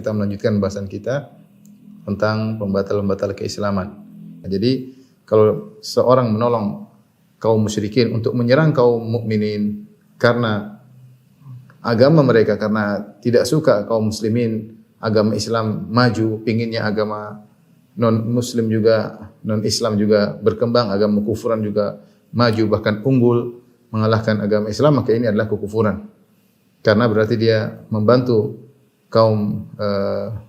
Kita melanjutkan bahasan kita tentang pembatal-pembatal keislaman. Jadi kalau seorang menolong kaum musyrikin untuk menyerang kaum mukminin karena agama mereka, karena tidak suka kaum muslimin agama Islam maju, pinginnya agama non-muslim juga, non-Islam juga berkembang, agama kekufuran juga maju bahkan unggul mengalahkan agama Islam, maka ini adalah kekufuran. Karena berarti dia membantu kaum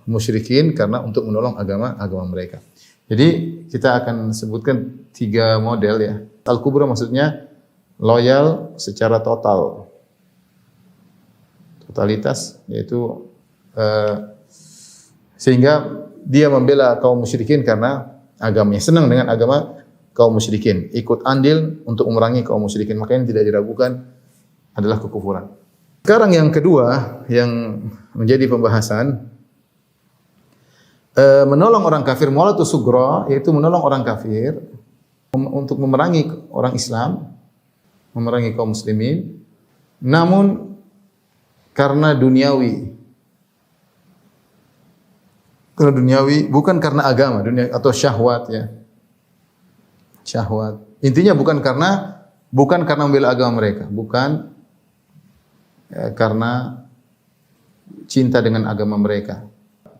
musyrikin karena untuk menolong agama mereka. Jadi kita akan sebutkan 3 model ya. Al-kubra maksudnya loyal secara total. Totalitas yaitu sehingga dia membela kaum musyrikin karena agamanya, senang dengan agama kaum musyrikin, ikut andil untuk memerangi kaum musyrikin, maka ini tidak diragukan adalah kekufuran. Sekarang yang kedua yang menjadi pembahasan menolong orang kafir, muwalatus sughra, yaitu menolong orang kafir untuk memerangi orang Islam, memerangi kaum muslimin, namun karena duniawi. Karena duniawi, bukan karena agama, dunia atau syahwat ya. Syahwat. Intinya bukan karena membela agama mereka, bukan karena cinta dengan agama mereka.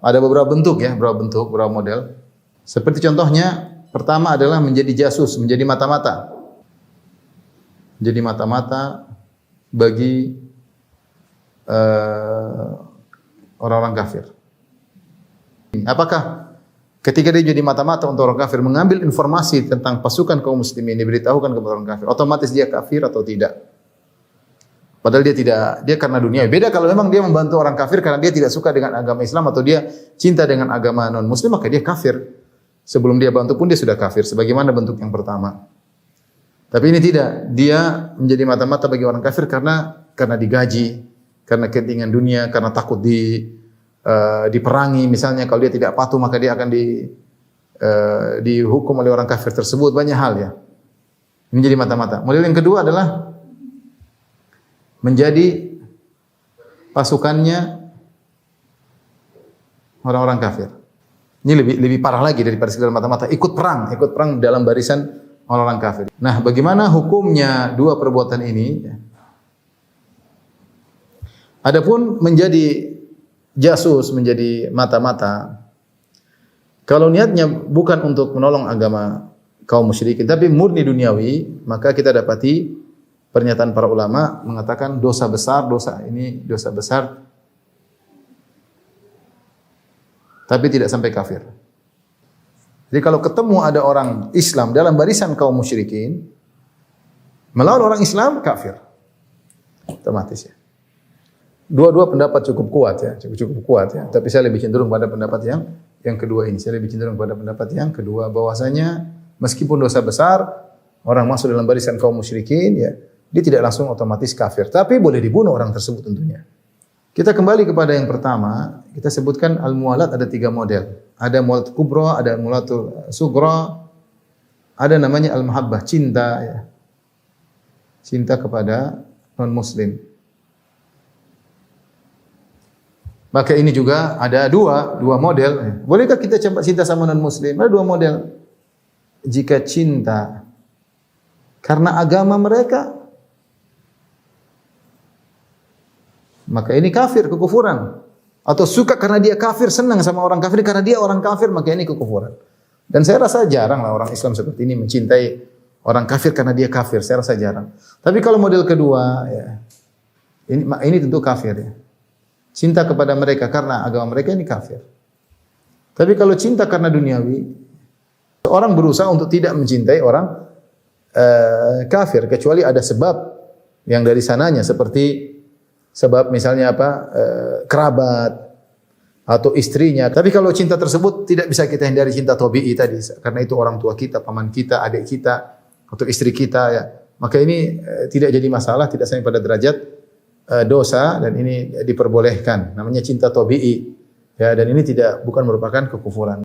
Ada beberapa bentuk ya, beberapa model. Seperti contohnya, pertama adalah menjadi jasus, menjadi mata-mata. Menjadi mata-mata bagi orang-orang kafir. Apakah ketika dia jadi mata-mata untuk orang kafir, mengambil informasi tentang pasukan kaum muslimin, diberitahukan kepada orang kafir, otomatis dia kafir atau tidak? Padahal dia tidak, dia karena dunia. Beda kalau memang dia membantu orang kafir karena dia tidak suka dengan agama Islam atau dia cinta dengan agama non-muslim, maka dia kafir. Sebelum dia bantu pun dia sudah kafir, sebagaimana bentuk yang pertama. Tapi ini tidak, dia menjadi mata-mata bagi orang kafir karena digaji, karena kepentingan dunia, karena takut diperangi. Misalnya kalau dia tidak patuh maka dia akan dihukum oleh orang kafir tersebut, banyak hal ya. Ini jadi mata-mata. Model yang kedua adalah menjadi pasukannya orang-orang kafir. Ini lebih parah lagi daripada sekedar mata-mata. Ikut perang dalam barisan orang-orang kafir. Nah, bagaimana hukumnya dua perbuatan ini? Adapun menjadi jasus, menjadi mata-mata, kalau niatnya bukan untuk menolong agama kaum musyrikin, tapi murni duniawi, maka kita dapati pernyataan para ulama mengatakan dosa besar tapi tidak sampai kafir. Jadi kalau ketemu ada orang Islam dalam barisan kaum musyrikin melawan orang Islam, kafir otomatis ya. Dua-dua pendapat cukup kuat ya, tapi saya lebih cenderung pada pendapat yang kedua ini. Saya lebih cenderung pada pendapat yang kedua, bahwasanya meskipun dosa besar, orang masuk dalam barisan kaum musyrikin ya, dia tidak langsung otomatis kafir, tapi boleh dibunuh orang tersebut tentunya. Kita kembali kepada yang pertama, kita sebutkan al-muwalat ada 3 model. Ada muwalat kubra, ada muwalatul sughra, ada namanya al-mahabbah, cinta ya. Cinta kepada non-muslim. Maka ini juga ada dua model. Bolehkah kita cinta sama non-muslim? Ada 2 model. Jika cinta karena agama mereka, maka ini kafir, kekufuran. Atau suka karena dia kafir, senang sama orang kafir karena dia orang kafir, maka ini kekufuran. Dan saya rasa jarang lah orang Islam seperti ini mencintai orang kafir karena dia kafir. Saya rasa jarang. Tapi kalau model kedua, ya, ini tentu kafir ya. Cinta kepada mereka karena agama mereka, ini kafir. Tapi kalau cinta karena duniawi, orang berusaha untuk tidak mencintai orang kafir, kecuali ada sebab yang dari sananya, seperti sebab misalnya kerabat atau istrinya. Tapi kalau cinta tersebut tidak bisa kita hindari cinta tabi'i tadi, karena itu orang tua kita, paman kita, adik kita, atau istri kita ya. Maka ini tidak jadi masalah, tidak sampai pada derajat dosa, dan ini diperbolehkan. Namanya cinta tabi'i ya, dan ini bukan merupakan kekufuran.